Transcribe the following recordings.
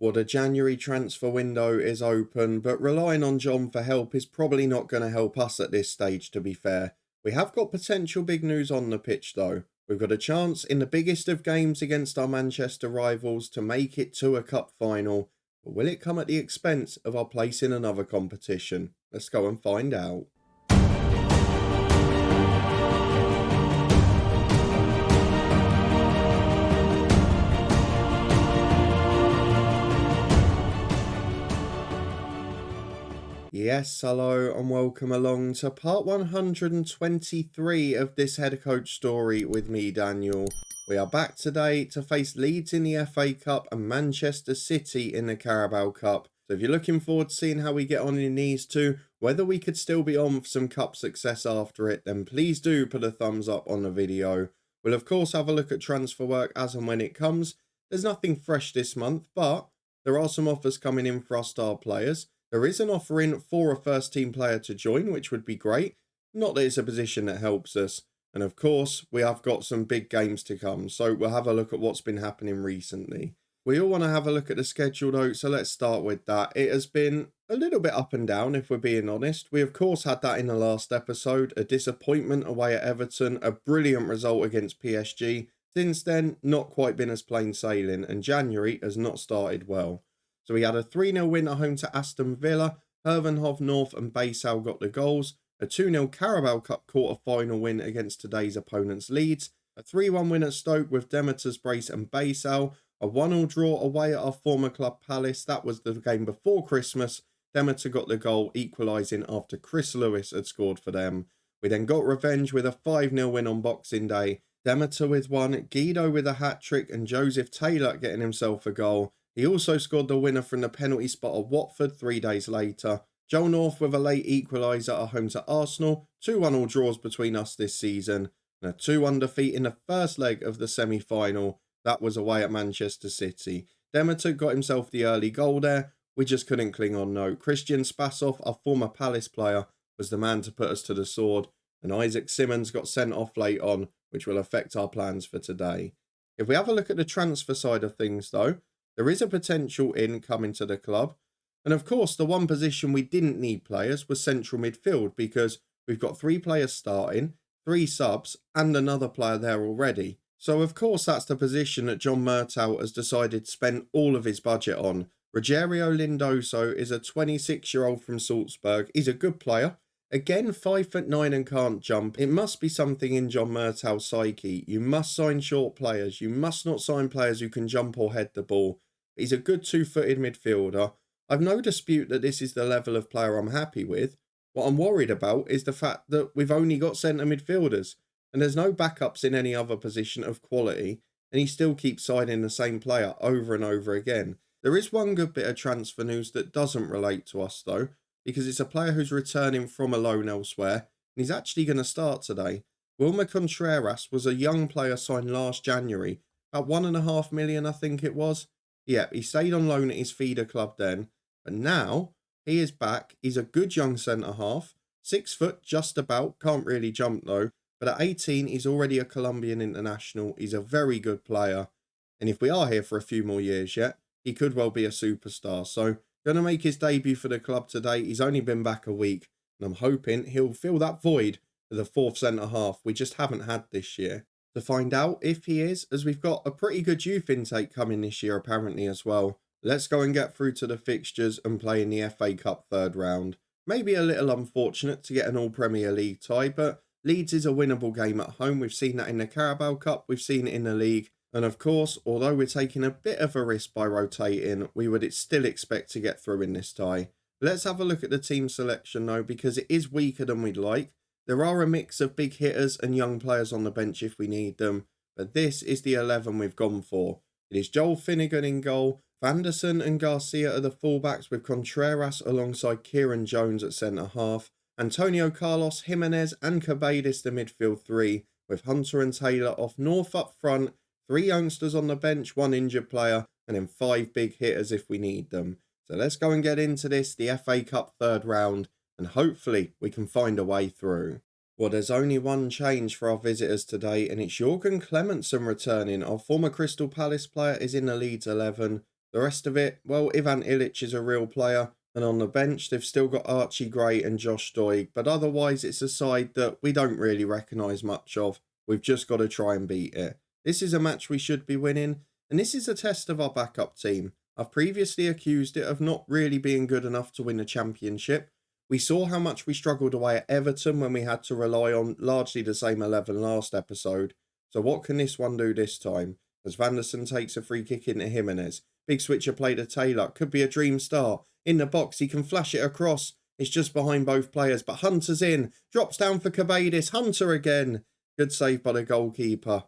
Well, the January transfer window is open, but relying on John for help is probably not going to help us at this stage, to be fair. We have got potential big news on the pitch, though. We've got a chance in the biggest of games against our Manchester rivals to make it to a cup final. But will it come at the expense of our place in another competition? Let's go and find out. Yes, hello and welcome along to part 123 of this head coach story with me, Daniel. We are back today to face Leeds in the FA Cup and Manchester City in the Carabao Cup. So if you're looking forward to seeing how we get on in these two, whether we could still be on for some cup success after it, then please do put a thumbs up on the video. We'll of course have a look at transfer work as and when it comes. There's nothing fresh this month, but there are some offers coming in for our star players. There is an offer in for a first team player to join, which would be great. Not that it's a position that helps us. And of course, we have got some big games to come. So we'll have a look at what's been happening recently. We all want to have a look at the schedule though, so let's start with that. It has been a little bit up and down, if we're being honest. We of course had that in the last episode. A disappointment away at Everton, a brilliant result against PSG. Since then, not quite been as plain sailing, and January has not started well. So we had a 3-0 win at home to Aston Villa. Hervenhoff, North and Baysal got the goals. A 2-0 Carabao Cup quarter-final win against today's opponents Leeds. A 3-1 win at Stoke with Demeter's brace and Baysal. A 1-1 draw away at our former club Palace. That was the game before Christmas. Demeter got the goal, equalising after Chris Lewis had scored for them. We then got revenge with a 5-0 win on Boxing Day. Demeter with one, Guido with a hat-trick and Joseph Taylor getting himself a goal. He also scored the winner from the penalty spot at Watford 3 days later. Joe North with a late equaliser at home to Arsenal. 2-1 all draws between us this season. And a 2-1 defeat in the first leg of the semi-final. That was away at Manchester City. Demeter got himself the early goal there. We just couldn't cling on, no. Christian Spasov, our former Palace player, was the man to put us to the sword. And Isaac Simmons got sent off late on, which will affect our plans for today. If we have a look at the transfer side of things though, there is a potential in coming to the club. And of course, the one position we didn't need players was central midfield because we've got 3 players starting, 3 subs and another player there already. So of course, that's the position that John Murtaugh has decided to spend all of his budget on. Rogerio Lindoso is a 26-year-old from Salzburg. He's a good player. Again, 5'9" and can't jump. It must be something in John Murtaugh's psyche. You must sign short players. You must not sign players who can jump or head the ball. He's a good 2-footed midfielder. I've no dispute that this is the level of player I'm happy with. What I'm worried about is the fact that we've only got centre midfielders and there's no backups in any other position of quality, and he still keeps signing the same player over and over again. There is one good bit of transfer news that doesn't relate to us though, because it's a player who's returning from a loan elsewhere, and he's actually going to start today. Wilmer Contreras was a young player signed last January, about 1.5 million I think it was. Yeah, he stayed on loan at his feeder club then, but now he is back. He's a good young centre-half, 6 foot just about, can't really jump though, but at 18 he's already a Colombian international. He's a very good player, and if we are here for a few more years yet, he could well be a superstar. So going to make his debut for the club today. He's only been back a week, and I'm hoping he'll fill that void for the 4th centre-half we just haven't had this year. To find out if he is, as we've got a pretty good youth intake coming this year apparently as well. Let's go and get through to the fixtures and play in the FA Cup 3rd round. Maybe a little unfortunate to get an all-Premier League tie, but Leeds is a winnable game at home. We've seen that in the Carabao Cup, we've seen it in the league. And of course, although we're taking a bit of a risk by rotating, we would still expect to get through in this tie. Let's have a look at the team selection though, because it is weaker than we'd like. There are a mix of big hitters and young players on the bench if we need them, but this is the 11 we've gone for. It is Joel Finnegan in goal, Vanderson and Garcia are the fullbacks with Contreras alongside Kieran Jones at centre-half, Antonio Carlos, Jimenez and Cabadis the midfield 3, with Hunter and Taylor off North up front, 3 youngsters on the bench, 1 injured player, and then 5 big hitters if we need them. So let's go and get into this, the FA Cup 3rd round, and hopefully we can find a way through. Well, there's only one change for our visitors today, and it's Jurgen Clemenson returning. Our former Crystal Palace player is in the Leeds 11. The rest of it, well, Ivan Ilic is a real player, and on the bench they've still got Archie Gray and Josh Doig, but otherwise it's a side that we don't really recognise much of. We've just got to try and beat it. This is a match we should be winning, and this is a test of our backup team. I've previously accused it of not really being good enough to win a championship. We saw how much we struggled away at Everton when we had to rely on largely the same 11 last episode. So what can this one do this time? As Vanderson takes a free kick into Jimenez. Big switcher play to Taylor. Could be a dream start. In the box, he can flash it across. It's just behind both players, but Hunter's in. Drops down for Cabadis. Hunter again. Good save by the goalkeeper.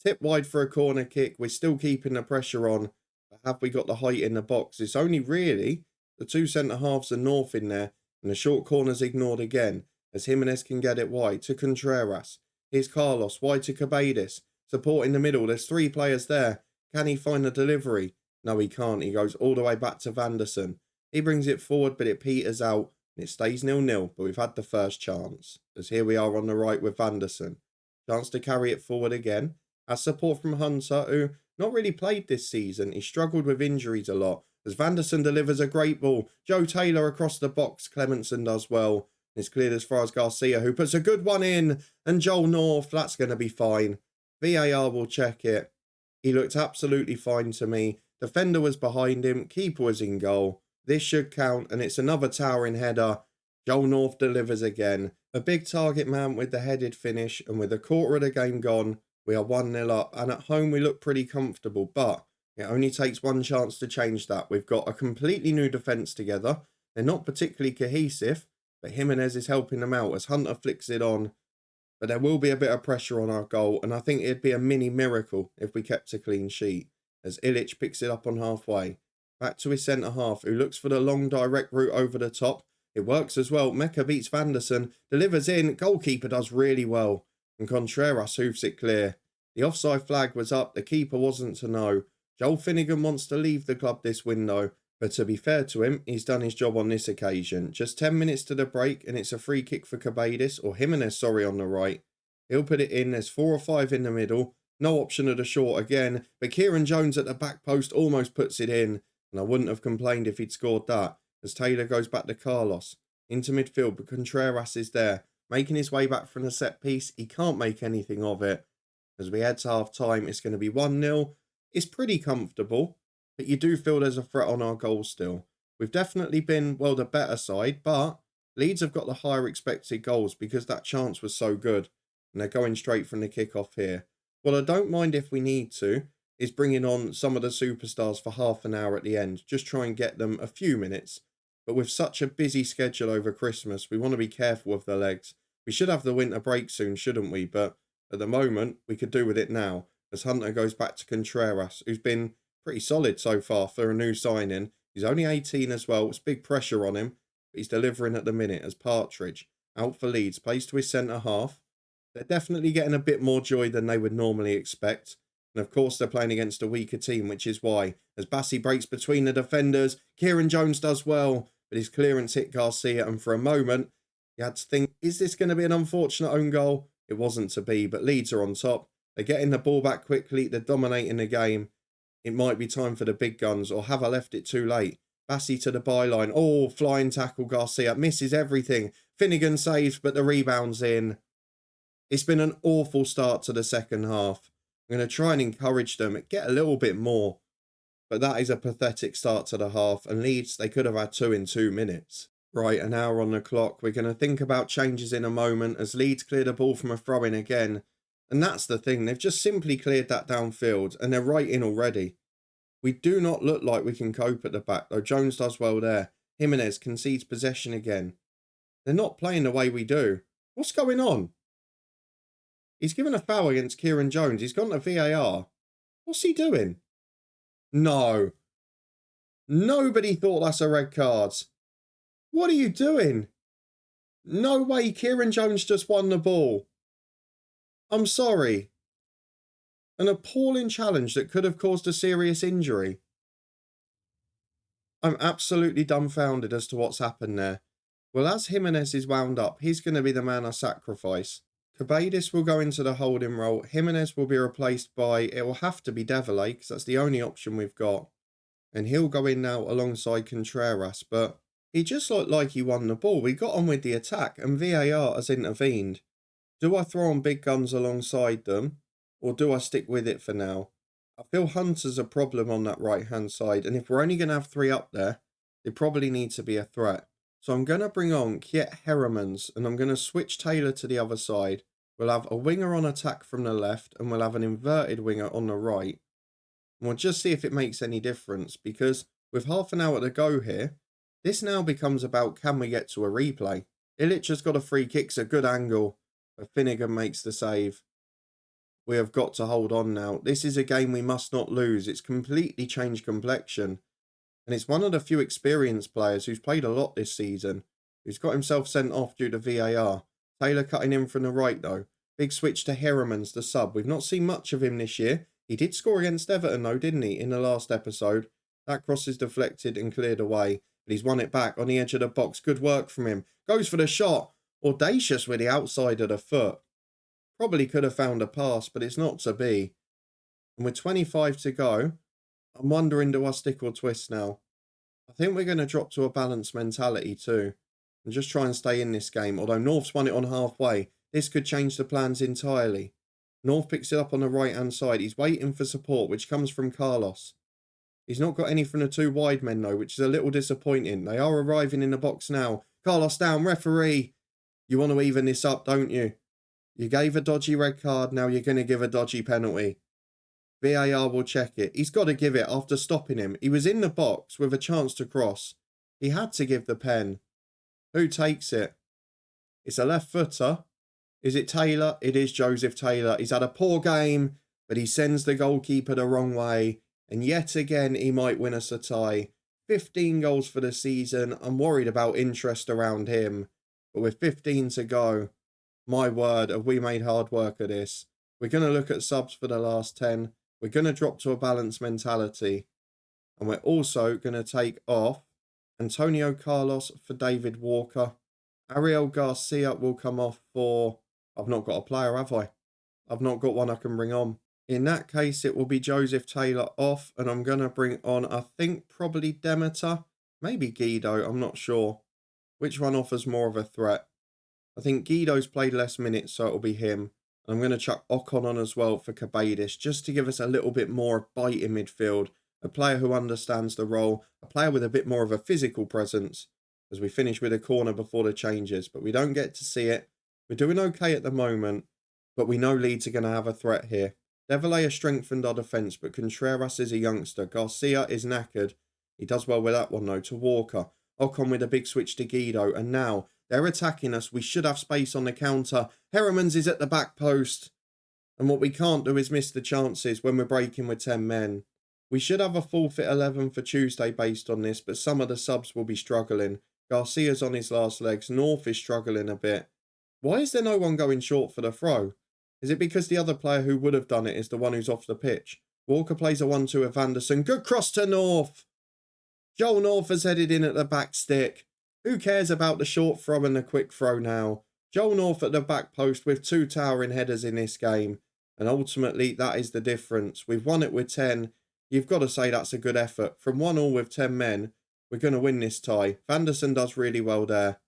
Tip wide for a corner kick. We're still keeping the pressure on. But have we got the height in the box? It's only really the two centre-halves and North in there. And the short corner's ignored again, as Jimenez can get it wide to Contreras. Here's Carlos, wide to Cabadis. Support in the middle, there's three players there. Can he find the delivery? No, he can't. He goes all the way back to Vanderson. He brings it forward, but it peters out, and it stays 0-0, but we've had the first chance. As here we are on the right with Vanderson. Chance to carry it forward again. As support from Hunter, who not really played this season. He struggled with injuries a lot. As Vanderson delivers a great ball. Joe Taylor across the box. Clemenson does well. It's cleared as far as Garcia, who puts a good one in. And Joel North, that's going to be fine. VAR will check it. He looked absolutely fine to me. Defender was behind him. Keeper was in goal. This should count, and it's another towering header. Joel North delivers again. A big target man with the headed finish, and with a quarter of the game gone, we are 1-0 up, and at home we look pretty comfortable, but it only takes one chance to change that. We've got a completely new defence together. They're not particularly cohesive, but Jimenez is helping them out as Hunter flicks it on. But there will be a bit of pressure on our goal, and I think it'd be a mini miracle if we kept a clean sheet, as Ilic picks it up on halfway. Back to his centre-half, who looks for the long direct route over the top. It works as well. Mecca beats Vanderson, delivers in. Goalkeeper does really well, and Contreras hoofs it clear. The offside flag was up. The keeper wasn't to know. Joel Finnegan wants to leave the club this window, but to be fair to him, he's done his job on this occasion. Just 10 minutes to the break, and it's a free kick for Cabadis, or Jimenez, on the right. He'll put it in. There's 4 or 5 in the middle. No option of the short again, but Kieran Jones at the back post almost puts it in, and I wouldn't have complained if he'd scored that, as Taylor goes back to Carlos. Into midfield, but Contreras is there, making his way back from the set piece. He can't make anything of it. As we head to half time, it's going to be 1-0. It's pretty comfortable, but you do feel there's a threat on our goal still. We've definitely been, well, the better side, but Leeds have got the higher expected goals because that chance was so good, and they're going straight from the kick-off here. What I don't mind if we need to is bringing on some of the superstars for half an hour at the end, just try and get them a few minutes. But with such a busy schedule over Christmas, we want to be careful with the legs. We should have the winter break soon, shouldn't we? But at the moment, we could do with it now, as Hunter goes back to Contreras, who's been pretty solid so far for a new signing. He's only 18 as well. It's big pressure on him, but he's delivering at the minute as Partridge, out for Leeds, plays to his centre-half. They're definitely getting a bit more joy than they would normally expect. And of course, they're playing against a weaker team, which is why. As Bassi breaks between the defenders, Kieran Jones does well, but his clearance hit Garcia, and for a moment, you had to think, is this going to be an unfortunate own goal? It wasn't to be, but Leeds are on top. They're getting the ball back quickly. They're dominating the game. It might be time for the big guns, or have I left it too late? Bassi to the byline. Oh, flying tackle Garcia. Misses everything. Finnegan saves, but the rebound's in. It's been an awful start to the second half. I'm going to try and encourage them. Get a little bit more. But that is a pathetic start to the half. And Leeds, they could have had 2 in 2 minutes. Right, an hour on the clock. We're going to think about changes in a moment as Leeds clear the ball from a throw-in again. And that's the thing. They've just simply cleared that downfield. And they're right in already. We do not look like we can cope at the back, though Jones does well there. Jimenez concedes possession again. They're not playing the way we do. What's going on? He's given a foul against Kieran Jones. He's gone to VAR. What's he doing? No. Nobody thought that's a red card. What are you doing? No way. Kieran Jones just won the ball. I'm sorry. An appalling challenge that could have caused a serious injury. I'm absolutely dumbfounded as to what's happened there. Well, as Jimenez is wound up, he's going to be the man I sacrifice. Cabadis will go into the holding role. Jimenez will be replaced by, it will have to be Deverlay, because that's the only option we've got. And he'll go in now alongside Contreras, but he just looked like he won the ball. We got on with the attack and VAR has intervened. Do I throw on big guns alongside them, or do I stick with it for now? I feel Hunter's a problem on that right-hand side, and if we're only going to have three up there, they probably need to be a threat. So I'm going to bring on Kiet Heremans, and I'm going to switch Taylor to the other side. We'll have a winger on attack from the left, and we'll have an inverted winger on the right. And we'll just see if it makes any difference, because with half an hour to go here, this now becomes about can we get to a replay. Illich has got a free kick, it's a good angle, but Finnegan makes the save. We have got to hold on now. This is a game we must not lose. It's completely changed complexion. And it's one of the few experienced players who's played a lot this season, who's got himself sent off due to VAR. Taylor cutting in from the right though. Big switch to Heremans, the sub. We've not seen much of him this year. He did score against Everton though, didn't he, in the last episode? That cross is deflected and cleared away. But he's won it back on the edge of the box. Good work from him. Goes for the shot. Audacious with the outside of the foot. Probably could have found a pass, but it's not to be. And with 25 to go, I'm wondering, do I stick or twist now? I think we're going to drop to a balanced mentality too. And just try and stay in this game. Although North's won it on halfway. This could change the plans entirely. North picks it up on the right-hand side. He's waiting for support, which comes from Carlos. He's not got any from the two wide men, though, which is a little disappointing. They are arriving in the box now. Carlos down, referee. You want to even this up, don't you? You gave a dodgy red card, now you're going to give a dodgy penalty. VAR will check it. He's got to give it after stopping him. He was in the box with a chance to cross. He had to give the pen. Who takes it? It's a left footer. Is it Taylor? It is Joseph Taylor. He's had a poor game, but he sends the goalkeeper the wrong way. And yet again, he might win us a tie. 15 goals for the season. I'm worried about interest around him. But with 15 to go, my word, have we made hard work of this. We're going to look at subs for the last 10. We're going to drop to a balanced mentality. And we're also going to take off Antonio Carlos for David Walker. Ariel Garcia will come off for... I've not got a player, have I? I've not got one I can bring on. In that case, it will be Joseph Taylor off. And I'm going to bring on, I think, probably Demeter. Maybe Guido, I'm not sure. Which one offers more of a threat? I think Guido's played less minutes, so it'll be him. And I'm going to chuck Ocon on as well for Cabadis, just to give us a little bit more bite in midfield. A player who understands the role. A player with a bit more of a physical presence. As we finish with a corner before the changes. But we don't get to see it. We're doing okay at the moment. But we know Leeds are going to have a threat here. Devilay has strengthened our defence, but Contreras is a youngster. Garcia is knackered. He does well with that one though, to Walker. Ocon with a big switch to Guido. And now... they're attacking us. We should have space on the counter. Heremans is at the back post. And what we can't do is miss the chances when we're breaking with 10 men. We should have a full fit 11 for Tuesday based on this, but some of the subs will be struggling. Garcia's on his last legs. North is struggling a bit. Why is there no one going short for the throw? Is it because the other player who would have done it is the one who's off the pitch? Walker plays a 1-2 with Anderson. Good cross to North. Joel North has headed in at the back stick. Who cares about the short throw and the quick throw now? Joel North at the back post with 2 towering headers in this game. And ultimately, that is the difference. We've won it with 10. You've got to say that's a good effort. From 1-1 with 10 men, we're going to win this tie. Vanderson does really well there.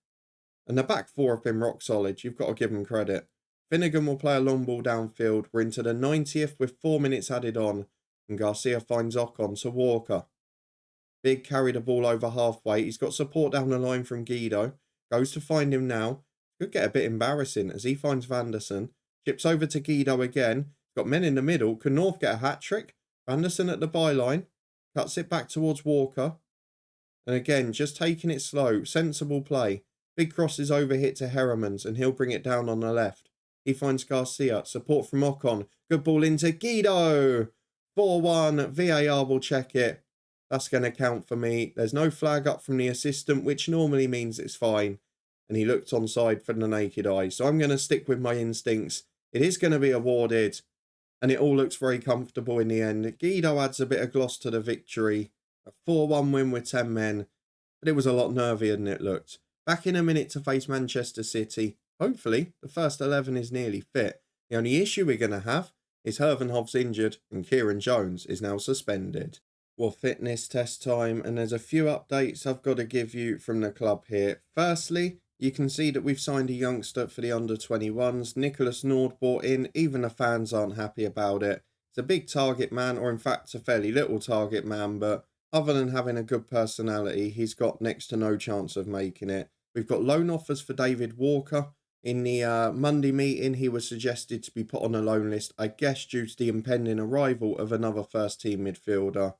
And the back four have been rock solid. You've got to give them credit. Finnegan will play a long ball downfield. We're into the 90th with 4 minutes added on. And Garcia finds Ocon to Walker. Big carry the ball over halfway. He's got support down the line from Guido. Goes to find him now. Could get a bit embarrassing as he finds Vanderson. Chips over to Guido again. Got men in the middle. Can North get a hat-trick? Vanderson at the byline. Cuts it back towards Walker. And again, just taking it slow. Sensible play. Big crosses over hit to Heremans and he'll bring it down on the left. He finds Garcia. Support from Ocon. Good ball into Guido. 4-1. VAR will check it. That's going to count for me. There's no flag up from the assistant, which normally means it's fine. And he looked onside for the naked eye. So I'm going to stick with my instincts. It is going to be awarded. And it all looks very comfortable in the end. Guido adds a bit of gloss to the victory. A 4-1 win with 10 men. But it was a lot nervier than it looked. Back in a minute to face Manchester City. Hopefully, the first 11 is nearly fit. The only issue we're going to have is Hervenhoff's injured and Kieran Jones is now suspended. Well, fitness test time, and there's a few updates I've got to give you from the club here. Firstly, you can see that we've signed a youngster for the under 21s. Nicholas Nord bought in, even the fans aren't happy about it. It's a big target man, or in fact, a fairly little target man, but other than having a good personality, he's got next to no chance of making it. We've got loan offers for David Walker. In the Monday meeting, he was suggested to be put on a loan list, I guess due to the impending arrival of another first team midfielder.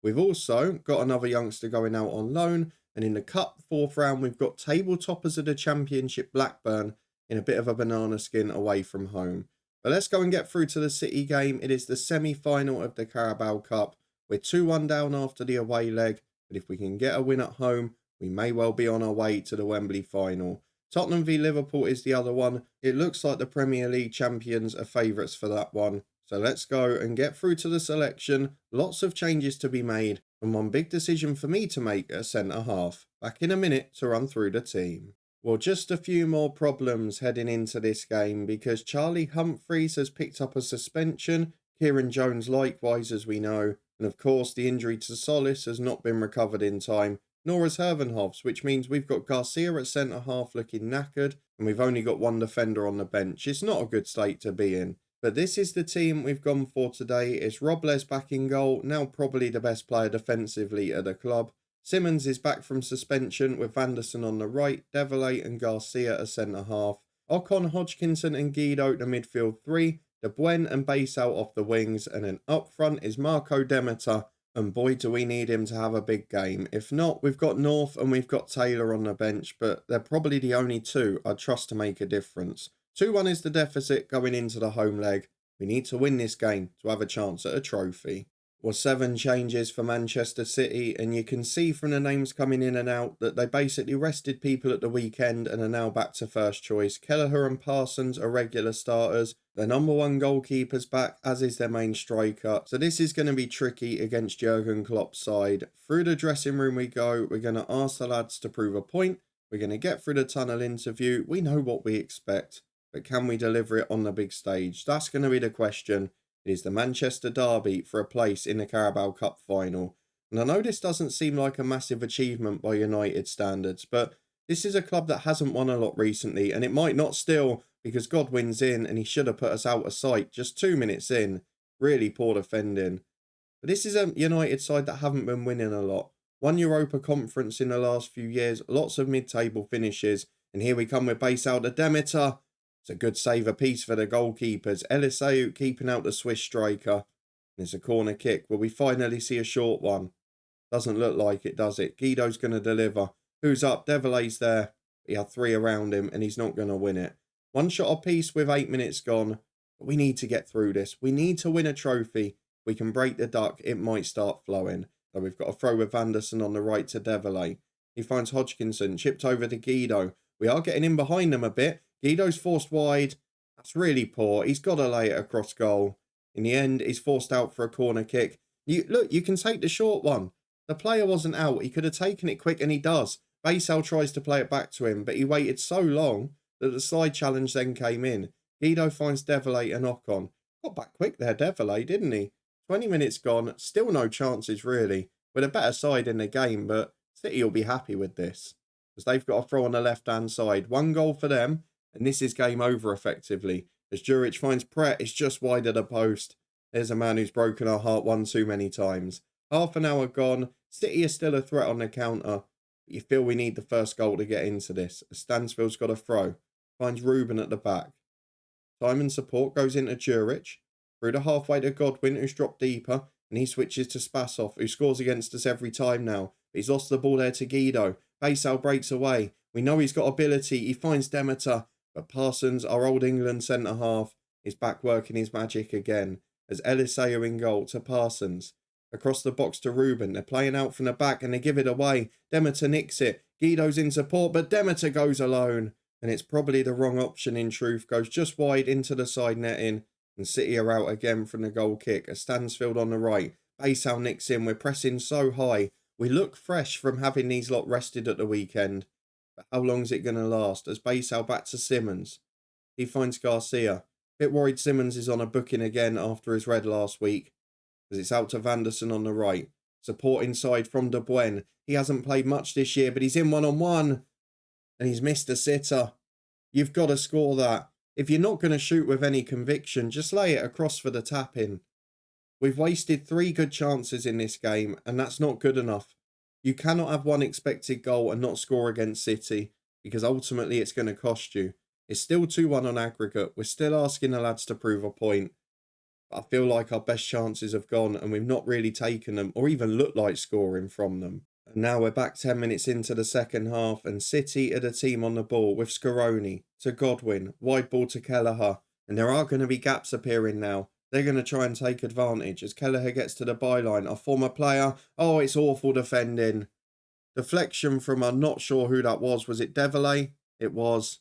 We've also got another youngster going out on loan, and in the Cup fourth round, we've got table toppers of the Championship Blackburn in a bit of a banana skin away from home. But let's go and get through to the City game. It is the semi-final of the Carabao Cup. We're 2-1 down after the away leg, but if we can get a win at home, we may well be on our way to the Wembley final. Tottenham v Liverpool is the other one. It looks like the Premier League champions are favourites for that one. So let's go and get through to the selection. Lots of changes to be made, and one big decision for me to make at centre-half. Back in a minute to run through the team. Well, just a few more problems heading into this game because Charlie Humphreys has picked up a suspension, Kieran Jones likewise as we know, and of course the injury to Solis has not been recovered in time, nor has Hervenhoffs, which means we've got Garcia at centre-half looking knackered, and we've only got one defender on the bench. It's not a good state to be in. But this is the team we've gone for today. It's Robles back in goal, now probably the best player defensively at the club. Simmons is back from suspension with Vanderson on the right, Deverlay and Garcia as centre-half. Ocon, Hodgkinson and Guido the midfield three, De Buen and Baysal off the wings, and then up front is Marco Demeter, and boy do we need him to have a big game. If not, we've got North and we've got Taylor on the bench, but they're probably the only two I'd trust to make a difference. 2-1 is the deficit going into the home leg. We need to win this game to have a chance at a trophy. Well, 7 changes for Manchester City, and you can see from the names coming in and out that they basically rested people at the weekend and are now back to first choice. Kelleher and Parsons are regular starters. Their number one goalkeeper's back, as is their main striker. So this is going to be tricky against Jurgen Klopp's side. Through the dressing room we go. We're going to ask the lads to prove a point. We're going to get through the tunnel interview. We know what we expect, but can we deliver it on the big stage? That's going to be the question. It is the Manchester derby for a place in the Carabao Cup final. And I know this doesn't seem like a massive achievement by United standards, but this is a club that hasn't won a lot recently, and it might not still because Godwin's in and he should have put us out of sight just 2 minutes in. Really poor defending. But this is a United side that haven't been winning a lot. Won Europa Conference in the last few years, lots of mid-table finishes, and here we come with Baysal to Demeter. It's a good save apiece for the goalkeepers. Eliseu keeping out the Swiss striker. And it's a corner kick. Will we finally see a short one? Doesn't look like it, does it? Guido's going to deliver. Who's up? Deverlay's there. He had 3 around him and he's not going to win it. One shot apiece with 8 minutes gone. But we need to get through this. We need to win a trophy. We can break the duck. It might start flowing. So we've got a throw with Vanderson on the right to Deverlay. He finds Hodgkinson. Chipped over to Guido. We are getting in behind them a bit. Guido's forced wide. That's really poor. He's got to lay it across goal. In the end, he's forced out for a corner kick. Look, you can take the short one. The player wasn't out. He could have taken it quick, and he does. Baysal tries to play it back to him, but he waited so long that the slide challenge then came in. Guido finds Deverlay and Ocon. Got back quick there, Deverlay, didn't he? 20 minutes gone. Still no chances, really. With a better side in the game, but City will be happy with this, because they've got a throw on the left-hand side. 1 goal for them. And this is game over effectively. As Juric finds Pret, it's just wide of the post. There's a man who's broken our heart one too many times. Half an hour gone. City is still a threat on the counter. But you feel we need the first goal to get into this. As Stansfield's got a throw. Finds Ruben at the back. Simon's support goes into Juric. Through the halfway to Godwin, who's dropped deeper. And he switches to Spasov, who scores against us every time now. But he's lost the ball there to Guido. Baysal breaks away. We know he's got ability. He finds Demeter. But Parsons, our old England centre-half, is back working his magic again. As Eliseu in goal to Parsons. Across the box to Ruben. They're playing out from the back and they give it away. Demeter nicks it. Guido's in support, but Demeter goes alone. And it's probably the wrong option in truth. Goes just wide into the side netting. And City are out again from the goal kick. A Stansfield on the right. Baysal nicks in. We're pressing so high. We look fresh from having these lot rested at the weekend. But how long is it going to last? As Baysal back to Simmons. He finds Garcia. Bit worried Simmons is on a booking again after his red last week. As it's out to Vanderson on the right. Support inside from De Bruyne. He hasn't played much this year, but he's in one-on-one. And he's missed a sitter. You've got to score that. If you're not going to shoot with any conviction, just lay it across for the tap-in. We've wasted 3 good chances in this game, and that's not good enough. You cannot have 1 expected goal and not score against City, because ultimately it's going to cost you. It's still 2-1 on aggregate. We're still asking the lads to prove a point. But I feel like our best chances have gone, and we've not really taken them, or even looked like scoring from them. And now we're back 10 minutes into the second half, and City are the team on the ball with Scaroni to Godwin, wide ball to Kelleher. And there are going to be gaps appearing now. They're going to try and take advantage as Kelleher gets to the byline. Our former player, oh, it's awful defending. Deflection from, I'm not sure who that was. Was it Develay? It was.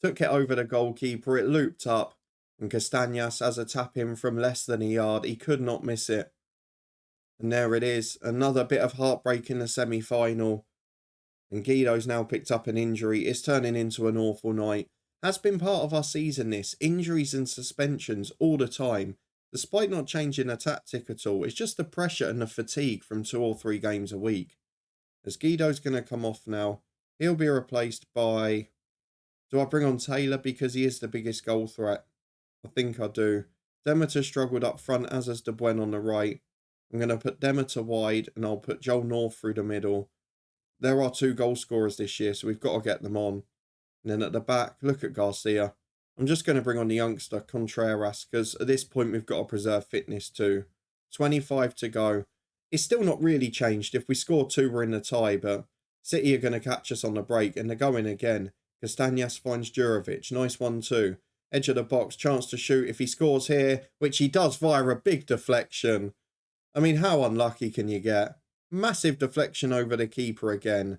Took it over the goalkeeper. It looped up. And Castañas has a tap in from less than a yard. He could not miss it. And there it is. Another bit of heartbreak in the semi-final. And Guido's now picked up an injury. It's turning into an awful night. Has been part of our season this. Injuries and suspensions all the time. Despite not changing the tactic at all. It's just the pressure and the fatigue from 2 or 3 games a week. As Guido's going to come off now. He'll be replaced by... Do I bring on Taylor because he is the biggest goal threat? I think I do. Demeter struggled up front, as has De Bruyne on the right. I'm going to put Demeter wide and I'll put Joel North through the middle. There are 2 goal scorers this year, so we've got to get them on. And then at the back, look at Garcia. I'm just going to bring on the youngster, Contreras, because at this point we've got to preserve fitness too. 25 to go. It's still not really changed. If we score 2, we're in the tie, but City are going to catch us on the break and they're going again. Castañas finds Jurovic. Nice 1-2. Edge of the box, chance to shoot if he scores here, which he does via a big deflection. I mean, how unlucky can you get? Massive deflection over the keeper again.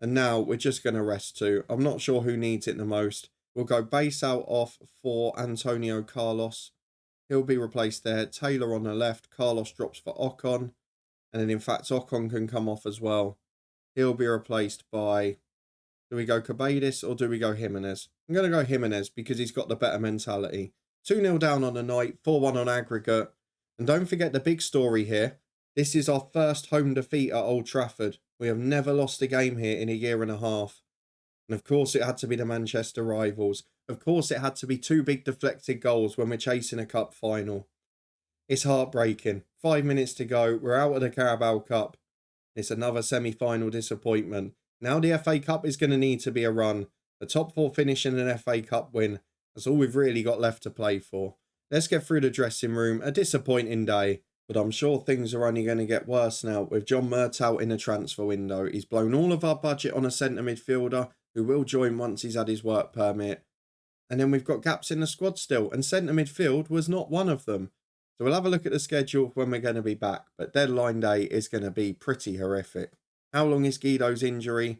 And now we're just going to rest 2. I'm not sure who needs it the most. We'll go base out off for Antonio Carlos. He'll be replaced there. Taylor on the left. Carlos drops for Ocon. And then in fact, Ocon can come off as well. He'll be replaced by... Do we go Cabadis or do we go Jimenez? I'm going to go Jimenez because he's got the better mentality. 2-0 down on the night. 4-1 on aggregate. And don't forget the big story here. This is our first home defeat at Old Trafford. We have never lost a game here in a year and a half. And of course it had to be the Manchester rivals. Of course it had to be 2 big deflected goals when we're chasing a cup final. It's heartbreaking. 5 minutes to go. We're out of the Carabao Cup. It's another semi-final disappointment. Now the FA Cup is going to need to be a run. The top 4 finish and an FA Cup win. That's all we've really got left to play for. Let's get through the dressing room. A disappointing day. But I'm sure things are only going to get worse now with John Murtough in the transfer window. He's blown all of our budget on a centre midfielder who will join once he's had his work permit. And then we've got gaps in the squad still. And centre midfield was not one of them. So we'll have a look at the schedule when we're going to be back. But deadline day is going to be pretty horrific. How long is Guido's injury?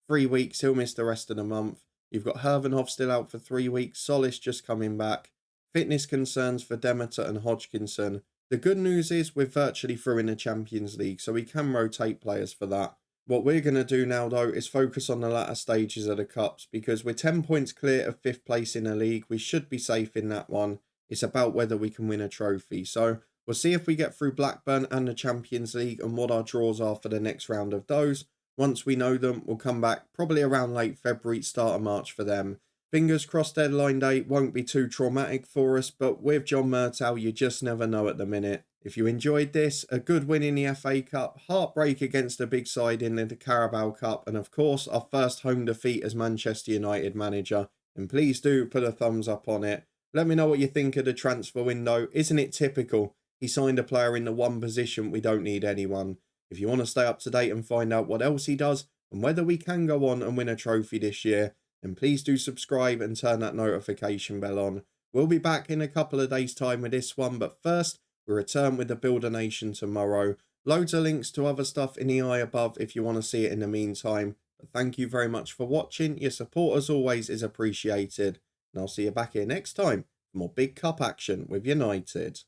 3 weeks. He'll miss the rest of the month. You've got Hervenhoff still out for 3 weeks. Solis just coming back. Fitness concerns for Demeter and Hodgkinson. The good news is we're virtually through in the Champions League, so we can rotate players for that. What we're going to do now, though, is focus on the latter stages of the Cups, because we're 10 points clear of 5th place in the league. We should be safe in that one. It's about whether we can win a trophy. So we'll see if we get through Blackburn and the Champions League and what our draws are for the next round of those. Once we know them, we'll come back probably around late February, start of March for them. Fingers crossed deadline day won't be too traumatic for us, but with John Murtough, you just never know at the minute. If you enjoyed this, a good win in the FA Cup, heartbreak against a big side in the Carabao Cup, and of course, our first home defeat as Manchester United manager. And please do put a thumbs up on it. Let me know what you think of the transfer window. Isn't it typical? He signed a player in the one position we don't need anyone. If you want to stay up to date and find out what else he does, and whether we can go on and win a trophy this year, then please do subscribe and turn that notification bell on. We'll be back in a couple of days' time with this one, but first, we return with the Builder Nation tomorrow. Loads of links to other stuff in the eye above if you want to see it in the meantime. But thank you very much for watching. Your support, as always, is appreciated. And I'll see you back here next time for more Big Cup action with United.